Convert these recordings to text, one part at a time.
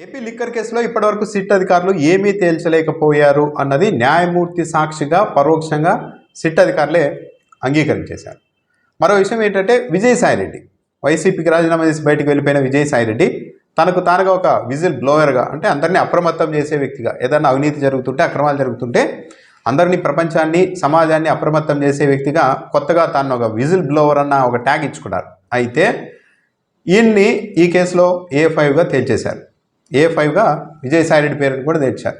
AP liquor కేసులో ఇప్పటివరకు SIT అధికారులు ఏమీ తేల్చలేకపోయారు అన్నది న్యాయమూర్తి సాక్షిగా పరోక్షంగా సిట్ అధికారులే అంగీకరించేశారు. మరో విషయం ఏంటంటే విజయసాయిరెడ్డి వైసీపీకి రాజీనామా చేసి బయటకు వెళ్ళిపోయిన విజయసాయిరెడ్డి తనకు తానుగా ఒక విజిల్ బ్లోయర్గా, అంటే అందరినీ అప్రమత్తం చేసే వ్యక్తిగా, ఏదైనా అవినీతి జరుగుతుంటే అక్రమాలు జరుగుతుంటే అందరినీ ప్రపంచాన్ని సమాజాన్ని అప్రమత్తం చేసే వ్యక్తిగా కొత్తగా తాను ఒక విజిల్ బ్లోవర్ అన్న ఒక ట్యాగ్ ఇచ్చుకున్నారు. అయితే ఈయన్ని ఈ కేసులో A5గా తేల్చేశారు. A5గా విజయసాయిరెడ్డి పేరుని కూడా తెచ్చారు.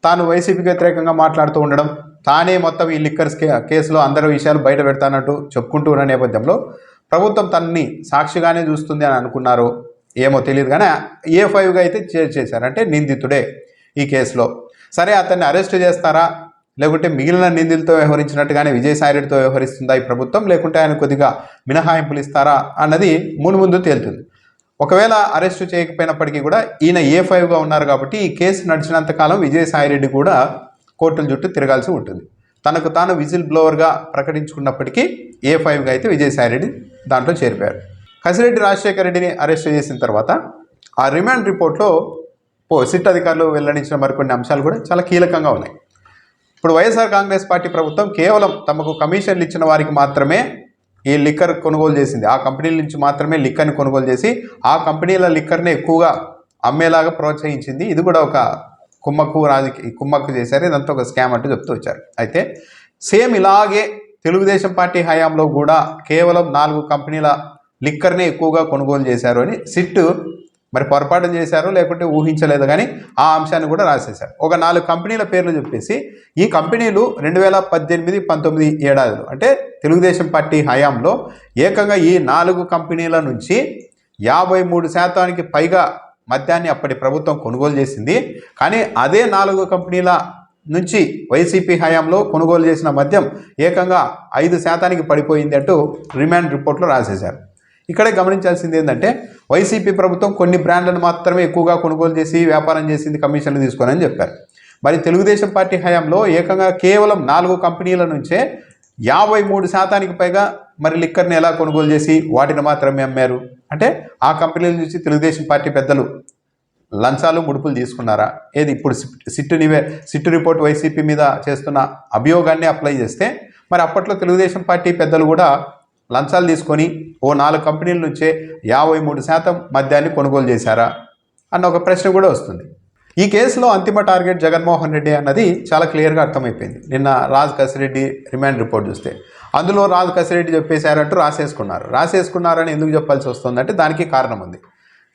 తాను వైసీపీకి వ్యతిరేకంగా మాట్లాడుతూ ఉండడం, తానే మొత్తం ఈ లిక్కర్స్ కేసులో అందరి విషయాలు బయట పెడతానంటూ చెప్పుకుంటూ ఉన్న నేపథ్యంలో ప్రభుత్వం తనని సాక్షిగానే చూస్తుంది అని అనుకున్నారో ఏమో తెలియదు, కానీ A5గా అయితే చేశారు. అంటే నిందితుడే ఈ కేసులో. సరే, అతన్ని అరెస్ట్ చేస్తారా, లేకుంటే మిగిలిన నిందితులతో వ్యవహరించినట్టుగానే విజయసాయిరెడ్డితో వ్యవహరిస్తుందా ఈ ప్రభుత్వం, లేకుంటే ఆయన కొద్దిగా మినహాయింపులు ఇస్తారా అన్నది ముందు తేలుతుంది. ఒకవేళ అరెస్టు చేయకపోయినప్పటికీ కూడా ఈయన A5గా ఉన్నారు కాబట్టి ఈ కేసు నడిచినంతకాలం విజయసాయిరెడ్డి కూడా కోర్టుల చుట్టూ తిరగాల్సి ఉంటుంది. తనకు తాను విజిల్ బ్లోవర్గా ప్రకటించుకున్నప్పటికీ A5గా అయితే విజయసాయిరెడ్డి దాంట్లో చేరిపోయారు. కసిరెడ్డి రాజశేఖర రెడ్డిని అరెస్ట్ చేసిన తర్వాత ఆ రిమాండ్ రిపోర్ట్లో సిట్ అధికారులు వెల్లడించిన మరికొన్ని అంశాలు కూడా చాలా కీలకంగా ఉన్నాయి. ఇప్పుడు వైఎస్ఆర్ కాంగ్రెస్ పార్టీ ప్రభుత్వం కేవలం తమకు కమిషన్లు ఇచ్చిన వారికి మాత్రమే ఈ లిక్కర్ కొనుగోలు చేసింది. ఆ కంపెనీల నుంచి మాత్రమే లిక్కర్ని కొనుగోలు చేసి ఆ కంపెనీల లిక్కర్ని ఎక్కువగా అమ్మేలాగా ప్రోత్సహించింది. ఇది కూడా ఒక కుమ్మక్కు చేశారు. ఇదంతా ఒక స్కామ్ అంటూ చెప్తూ వచ్చారు. అయితే సేమ్ ఇలాగే తెలుగుదేశం పార్టీ హయాంలో కూడా కేవలం 4 కంపెనీల లిక్కర్ని ఎక్కువగా కొనుగోలు చేశారు అని సిట్ మరి పొరపాటు చేశారో లేకుంటే ఊహించలేదు, కానీ ఆ అంశాన్ని కూడా రాసేశారు. ఒక 4 కంపెనీల పేర్లు చెప్పేసి ఈ కంపెనీలు 2018-19 ఏడాదిలో, అంటే తెలుగుదేశం పార్టీ హయాంలో ఏకంగా ఈ 4 కంపెనీల నుంచి 53% పైగా మద్యాన్ని అప్పటి ప్రభుత్వం కొనుగోలు చేసింది. కానీ అదే 4 కంపెనీల నుంచి వైసీపీ హయాంలో కొనుగోలు చేసిన మద్యం ఏకంగా 5% పడిపోయింది అంటూ రిమాండ్ రిపోర్ట్లో రాసేశారు. ఇక్కడే గమనించాల్సింది ఏంటంటే వైసీపీ ప్రభుత్వం కొన్ని బ్రాండ్లను మాత్రమే ఎక్కువగా కొనుగోలు చేసి వ్యాపారం చేసింది, కమిషన్లు తీసుకోనని చెప్పారు. మరి తెలుగుదేశం పార్టీ హయాంలో ఏకంగా కేవలం 4 కంపెనీల నుంచే 53% పైగా మరి లిక్కర్ని ఎలా కొనుగోలు చేసి వాటిని మాత్రమే అమ్మారు? అంటే ఆ కంపెనీల నుంచి తెలుగుదేశం పార్టీ పెద్దలు లంచాలు ముడుపులు తీసుకున్నారా? ఏది ఇప్పుడు సిట్టు రిపోర్ట్ వైసీపీ మీద చేస్తున్న అభియోగాన్ని అప్లై చేస్తే మరి అప్పట్లో తెలుగుదేశం పార్టీ పెద్దలు కూడా లంచాలు తీసుకొని ఓ 4 కంపెనీల నుంచే 53% మద్యాన్ని కొనుగోలు చేశారా అన్న ఒక ప్రశ్న కూడా వస్తుంది. ఈ కేసులో అంతిమ టార్గెట్ జగన్మోహన్ రెడ్డి అన్నది చాలా క్లియర్గా అర్థమైపోయింది. నిన్న రాజ్ కసిరెడ్డి రిమాండ్ రిపోర్ట్ చూస్తే అందులో రాజ్ కసిరెడ్డి చెప్పేశారంటూ రాసేసుకున్నారని ఎందుకు చెప్పాల్సి వస్తుందంటే దానికి కారణం ఉంది.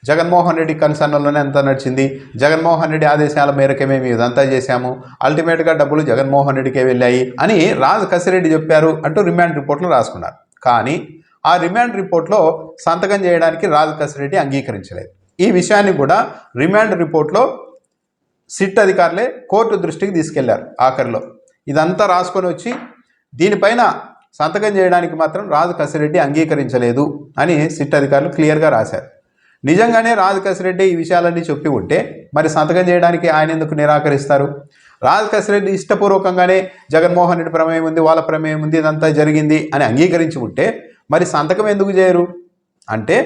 జగన్మోహన్ రెడ్డి కన్సర్న్లోనే అంతా నడిచింది, జగన్మోహన్ రెడ్డి ఆదేశాల మేరకే మేము ఇదంతా చేశాము, అల్టిమేట్గా డబ్బులు జగన్మోహన్ రెడ్డికే వెళ్ళాయి అని రాజ్ కసిరెడ్డి చెప్పారు అంటూ రిమాండ్ రిపోర్ట్లో రాసుకున్నారు. కానీ ఆ రిమాండ్ రిపోర్ట్లో సంతకం చేయడానికి రాజ్ కసిరెడ్డి అంగీకరించలేదు. ఈ విషయాన్ని కూడా రిమాండ్ రిపోర్ట్లో సిట్ అధికారులే కోర్టు దృష్టికి తీసుకెళ్లారు. ఆఖరిలో ఇదంతా రాసుకొని వచ్చి దీనిపైన సంతకం చేయడానికి మాత్రం రాజ్ కసిరెడ్డి అంగీకరించలేదు అని సిట్ అధికారులు క్లియర్గా రాశారు. నిజంగానే రాజ్ కసిరెడ్డి ఈ విషయాలన్నీ చెప్పి ఉంటే మరి సంతకం చేయడానికి ఆయన ఎందుకు నిరాకరిస్తారు? రాజ్ కసిరెడ్డి ఇష్టపూర్వకంగానే జగన్మోహన్ రెడ్డి ప్రమేయం ఉంది, వాళ్ళ ప్రమేయం ఉంది, ఇదంతా జరిగింది అని అంగీకరించి ఉంటే మరి సంతకం ఎందుకు చేయరు? అంటే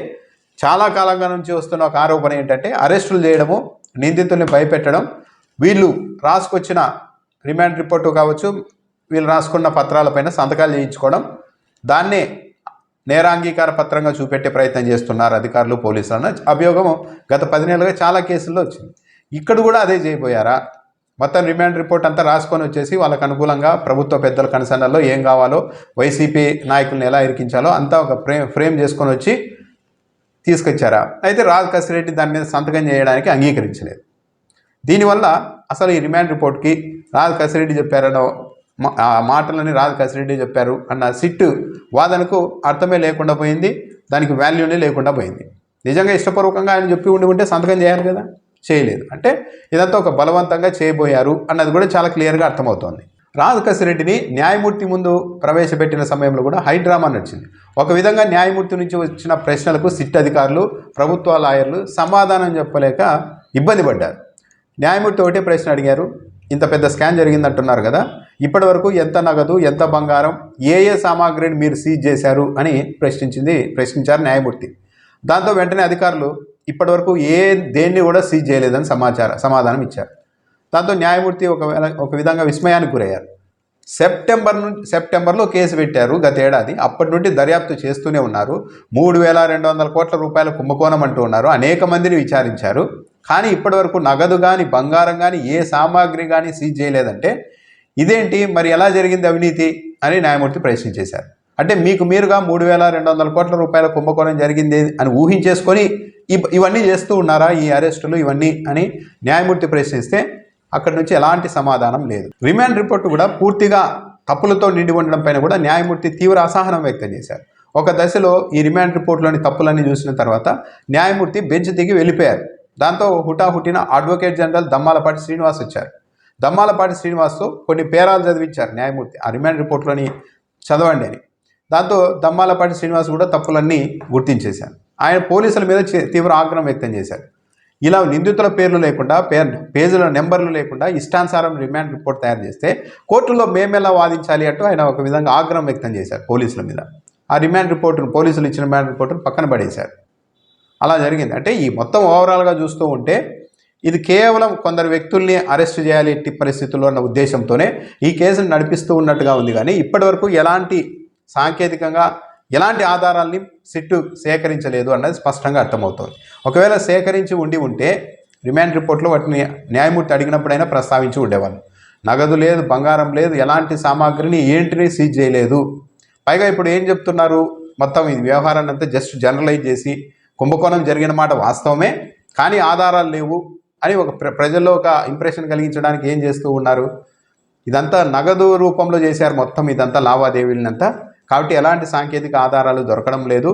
చాలా కాలంగా నుంచి వస్తున్న ఒక ఆరోపణ ఏంటంటే అరెస్టులు చేయడము, నిందితుల్ని భయపెట్టడం, వీళ్ళు రాసుకొచ్చిన రిమాండ్ రిపోర్టు కావచ్చు, వీళ్ళు రాసుకున్న పత్రాలపైన సంతకాలు చేయించుకోవడం, దాన్నే నేరాంగీకార పత్రంగా చూపెట్టే ప్రయత్నం చేస్తున్నారు అధికారులు, పోలీసులు అన్న అభియోగం గత 10 నెలలుగా చాలా కేసుల్లో వచ్చింది. ఇక్కడ కూడా అదే చేయబోయారా? మొత్తం రిమాండ్ రిపోర్ట్ అంతా రాసుకొని వచ్చేసి వాళ్ళకు అనుకూలంగా ప్రభుత్వ పెద్దల కన్సర్న్లో ఏం కావాలో, వైసీపీ నాయకులను ఎలా ఇరికించాలో అంతా ఒక ఫ్రేమ్ చేసుకొని వచ్చి తీసుకొచ్చారా? అయితే రాజ్ కసిరెడ్డి దాని మీద సంతకం చేయడానికి అంగీకరించలేదు. దీనివల్ల అసలు ఈ రిమాండ్ రిపోర్ట్కి రాజ్ కసిరెడ్డి చెప్పారనో ఆ మాటలని రాజ్ కసిరెడ్డి చెప్పారు అన్న సిట్టు వాదనకు అర్థమే లేకుండా పోయింది, దానికి వాల్యూనే లేకుండా పోయింది. నిజంగా ఇష్టపూర్వకంగా ఆయన చెప్పి ఉంటే సంతకం చేయాలి కదా, చేయలేదు. అంటే ఇదంతా ఒక బలవంతంగా చేయబోయారు అన్నది కూడా చాలా క్లియర్గా అర్థమవుతోంది. రాజ్ కసిరెడ్డిని న్యాయమూర్తి ముందు ప్రవేశపెట్టిన సమయంలో కూడా హైడ్రామా నడిచింది. ఒక విధంగా న్యాయమూర్తి నుంచి వచ్చిన ప్రశ్నలకు సిట్ అధికారులు, ప్రభుత్వ లాయర్లు సమాధానం చెప్పలేక ఇబ్బంది పడ్డారు. న్యాయమూర్తి ఒకటే ప్రశ్న అడిగారు, ఇంత పెద్ద స్కామ్ జరిగిందంటున్నారు కదా, ఇప్పటి వరకు ఎంత నగదు, ఎంత బంగారం, ఏ సామాగ్రిని మీరు సీజ్ చేశారు అని ప్రశ్నించారు న్యాయమూర్తి. దాంతో వెంటనే అధికారులు ఇప్పటివరకు దేన్ని కూడా సీజ్ చేయలేదని సమాధానం ఇచ్చారు. దాంతో న్యాయమూర్తి ఒక విధంగా విస్మయానికి గురయ్యారు. సెప్టెంబర్లో కేసు పెట్టారు గత ఏడాది. అప్పటి నుండి దర్యాప్తు చేస్తూనే ఉన్నారు. 3,200 కోట్ల రూపాయల కుంభకోణం అంటూ ఉన్నారు. అనేక మందిని విచారించారు. కానీ ఇప్పటివరకు నగదు కానీ బంగారం కానీ ఏ సామాగ్రి కానీ సీజ్ చేయలేదంటే ఇదేంటి, మరి ఎలా జరిగింది అవినీతి అని న్యాయమూర్తి ప్రశ్నించేశారు. అంటే మీకు మీరుగా 3,200 కోట్ల రూపాయల కుంభకోణం జరిగింది అని ఊహించేసుకొని ఇవన్నీ చేస్తూ ఉన్నారా, ఈ అరెస్టులు ఇవన్నీ అని న్యాయమూర్తి ప్రశ్నిస్తే అక్కడి నుంచి ఎలాంటి సమాధానం లేదు. రిమాండ్ రిపోర్టు కూడా పూర్తిగా తప్పులతో నిండి ఉండడం పైన కూడా న్యాయమూర్తి తీవ్ర అసహనం వ్యక్తం చేశారు. ఒక దశలో ఈ రిమాండ్ రిపోర్టులోని తప్పులన్నీ చూసిన తర్వాత న్యాయమూర్తి బెంచ్ దిగి వెళ్ళిపోయారు. దాంతో హుటాహుటిన అడ్వకేట్ జనరల్ దమ్మాలపాటి శ్రీనివాస్ వచ్చారు. దమ్మాలపాటి శ్రీనివాస్తో కొన్ని పేరాలు చదివించారు న్యాయమూర్తి, ఆ రిమాండ్ రిపోర్టులోని చదవండి అని. దాంతో దమ్మాలపాటి శ్రీనివాస్ కూడా తప్పులన్నీ గుర్తించేశారు. ఆయన పోలీసుల మీద తీవ్ర ఆగ్రహం వ్యక్తం చేశారు. ఇలా నిందితుల పేర్లు లేకుండా, పేజీల నెంబర్లు లేకుండా ఇష్టానుసారం రిమాండ్ రిపోర్ట్ తయారు చేస్తే కోర్టులో మేమెలా వాదించాలి అంటూ ఆయన ఒక విధంగా ఆగ్రహం వ్యక్తం చేశారు పోలీసుల మీద. ఆ రిమాండ్ రిపోర్టును, పోలీసులు ఇచ్చిన రిమాండ్ రిపోర్టును పక్కన పడేశారు. అలా జరిగింది. అంటే ఈ మొత్తం ఓవరాల్గా చూస్తూ ఉంటే ఇది కేవలం కొందరు వ్యక్తుల్ని అరెస్ట్ చేయాలి ఎట్టి పరిస్థితుల్లో అన్న ఉద్దేశంతోనే ఈ కేసును నడిపిస్తూ ఉన్నట్టుగా ఉంది. కానీ ఇప్పటివరకు ఎలాంటి సాంకేతికంగా ఎలాంటి ఆధారాల్ని సిట్టు సేకరించలేదు అన్నది స్పష్టంగా అర్థమవుతోంది. ఒకవేళ సేకరించి ఉంటే రిమాండ్ రిపోర్ట్లో వాటిని న్యాయమూర్తి అడిగినప్పుడైనా ప్రస్తావించి ఉండేవాళ్ళు. నగదు లేదు, బంగారం లేదు, ఎలాంటి సామాగ్రిని ఏంటిని సీజ్ చేయలేదు. పైగా ఇప్పుడు ఏం చెప్తున్నారు, మొత్తం ఈ వ్యవహారాన్ని అంతా జస్ట్ జనరలైజ్ చేసి కుంభకోణం జరిగిన మాట వాస్తవమే కానీ ఆధారాలు లేవు అని ఒక ప్రజల్లో ఒక ఇంప్రెషన్ కలిగించడానికి ఏం చేస్తూ ఉన్నారు, ఇదంతా నగదు రూపంలో చేశారు మొత్తం ఇదంతా లావాదేవీలనంతా, కాబట్టి ఎలాంటి సాంకేతిక ఆధారాలు దొరకడం లేదు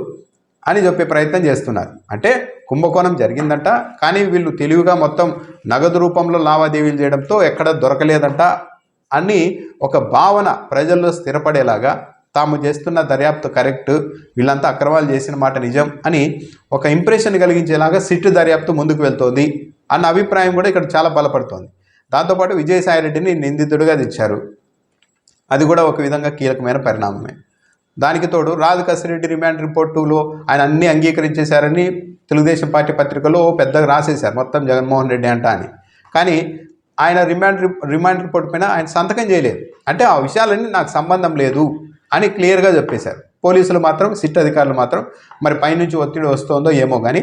అని చెప్పే ప్రయత్నం చేస్తున్నారు. అంటే కుంభకోణం జరిగిందంట కానీ వీళ్ళు తెలివిగా మొత్తం నగదు రూపంలో లావాదేవీలు చేయడంతో ఎక్కడ దొరకలేదంట అని ఒక భావన ప్రజల్లో స్థిరపడేలాగా, తాము చేస్తున్న దర్యాప్తు కరెక్ట్, వీళ్ళంతా అక్రమాలు చేసిన మాట నిజం అని ఒక ఇంప్రెషన్ కలిగించేలాగా సిట్టు దర్యాప్తు ముందుకు వెళ్తోంది అన్న అభిప్రాయం కూడా ఇక్కడ చాలా బలపడుతోంది. దాంతోపాటు విజయసాయిరెడ్డిని నిందితుడిగా తెచ్చారు, అది కూడా ఒక విధంగా కీలకమైన పరిణామమే. దానికి తోడు రాజు కసిరెడ్డి రిమాండ్ రిపోర్టులో ఆయన అన్నీ అంగీకరించేశారని తెలుగుదేశం పార్టీ పత్రికలో పెద్దగా రాసేశారు మొత్తం జగన్మోహన్ రెడ్డి అంట అని. కానీ ఆయన రిమాండ్ రిపోర్ట్ పైన ఆయన సంతకం చేయలేదు. అంటే ఆ విషయాలన్నీ నాకు సంబంధం లేదు అని క్లియర్గా చెప్పేశారు. పోలీసులు మాత్రం, సిట్ అధికారులు మాత్రం మరి పైనుంచి ఒత్తిడి వస్తుందో ఏమో కానీ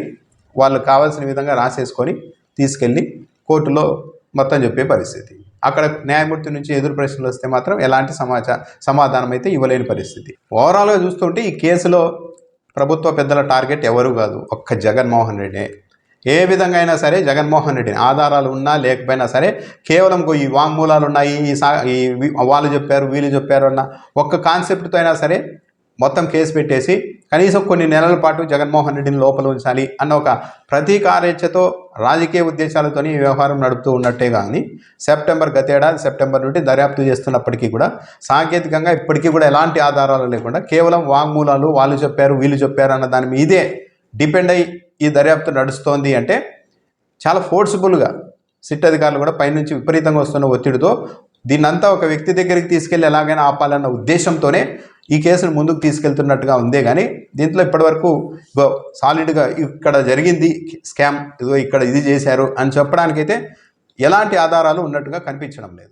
వాళ్ళు కావాల్సిన విధంగా రాసేసుకొని తీసుకెళ్ళి కోర్టులో మొత్తం చెప్పే పరిస్థితి. అక్కడ న్యాయమూర్తి నుంచి ఎదురు ప్రశ్నలు వస్తే మాత్రం ఎలాంటి సమాధానం అయితే ఇవ్వలేని పరిస్థితి. ఓవరాల్గా చూస్తుంటే ఈ కేసులో ప్రభుత్వ పెద్దల టార్గెట్ ఎవరు కాదు, ఒక్క జగన్మోహన్ రెడ్డి. ఏ విధంగా అయినా సరే జగన్మోహన్ రెడ్డిని, ఆధారాలు ఉన్నా లేకపోయినా సరే కేవలం ఈ వాంగ్మూలాలు ఉన్నాయి, వాళ్ళు చెప్పారు వీళ్ళు చెప్పారు అన్న ఒక్క కాన్సెప్ట్తో అయినా సరే మొత్తం కేసు పెట్టేసి కనీసం కొన్ని నెలల పాటు జగన్మోహన్ రెడ్డిని లోపల ఉంచాలి అన్న ఒక ప్రతీకారేచ్ఛతో, రాజకీయ ఉద్దేశాలతో ఈ వ్యవహారం నడుపుతూ ఉన్నట్టే కానీ గత ఏడాది సెప్టెంబర్ నుండి దర్యాప్తు చేస్తున్నప్పటికీ కూడా సాంకేతికంగా ఇప్పటికీ కూడా ఎలాంటి ఆధారాలు లేకుండా కేవలం వాంగ్మూలాలు, వాళ్ళు చెప్పారు వీళ్ళు చెప్పారు అన్న దాని మీదే డిపెండ్ అయ్యి ఈ దర్యాప్తు నడుస్తోంది అంటే చాలా ఫోర్స్ఫుల్గా సిట్ అధికారులు కూడా పైనుంచి విపరీతంగా వస్తున్న ఒత్తిడితో దీన్నంతా ఒక వ్యక్తి దగ్గరికి తీసుకెళ్ళి ఎలాగైనా ఆపాలన్న ఉద్దేశంతోనే ఈ కేసును ముందుకు తీసుకెళ్తున్నట్టుగా ఉందే కానీ దీంట్లో ఇప్పటివరకు సాలిడ్గా ఇక్కడ జరిగింది స్కామ్, ఇదో ఇక్కడ ఇది చేశారు అని చెప్పడానికైతే ఎలాంటి ఆధారాలు ఉన్నట్టుగా కనిపించడం లేదు.